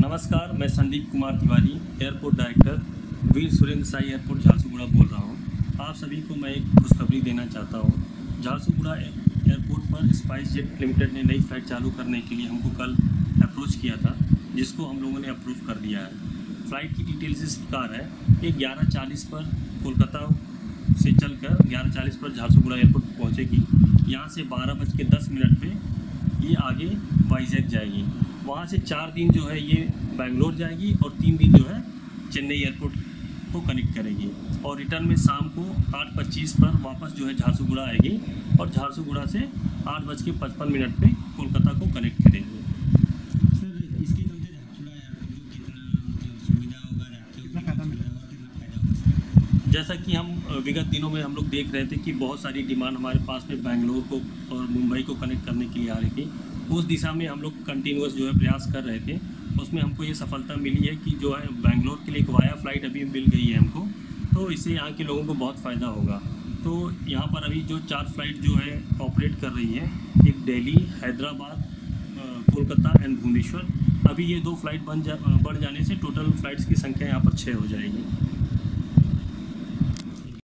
नमस्कार, मैं Sandeep Kumar Tiwari, airport director वीर Surendra Sai airport Jharsuguda बोल रहा हूँ। आप सभी को मैं एक खुशखबरी देना चाहता हूँ। झारसुगुड़ा एयरपोर्ट पर स्पाइस जेट लिमिटेड ने नई फ्लाइट चालू करने के लिए हमको कल अप्रोच किया था, जिसको हम लोगों ने अप्रूव कर दिया है। फ़्लाइट की डिटेल्स इस प्रकार है। ये 11:40 पर कोलकाता से चलकर 11:40 पर झारसुगुड़ा एयरपोर्ट पहुँचेगी। यहाँ से 12:10 पे ये आगे वाइजैक जाएगी। वहाँ से 4 दिन जो है ये बेंगलोर जाएगी और 3 दिन जो है चेन्नई एयरपोर्ट को कनेक्ट करेगी और रिटर्न में शाम को 8:25 पर वापस जो है झारसुगुड़ा आएगी और झारसुगुड़ा से 8:55 पे कोलकाता को कनेक्ट करेगी। सर, इसके चलते झारसुगड़ा एयरपोर्ट को कितना सुविधा होगा, कितना फायदा मिलेगा, कितना फायदा होगा सर? जैसा कि हम विगत दिनों में हम लोग देख रहे थे कि बहुत सारी डिमांड हमारे पास में बेंगलोर को और मुंबई को कनेक्ट करने के लिए आ रही थी। उस दिशा में हम लोग कंटिन्यूअस जो है प्रयास कर रहे थे। उसमें हमको ये सफलता मिली है कि जो है बेंगलोर के लिए एक वाया फ़्लाइट अभी मिल गई है हमको, तो इससे यहाँ के लोगों को बहुत फ़ायदा होगा। तो यहाँ पर अभी जो 4 फ्लाइट जो है ऑपरेट कर रही है, एक दिल्ली, हैदराबाद, कोलकाता एंड भुवनेश्वर। अभी ये 2 फ्लाइट बढ़ जाने से टोटल फ्लाइट्स की संख्या यहाँ पर 6 हो जाएगी।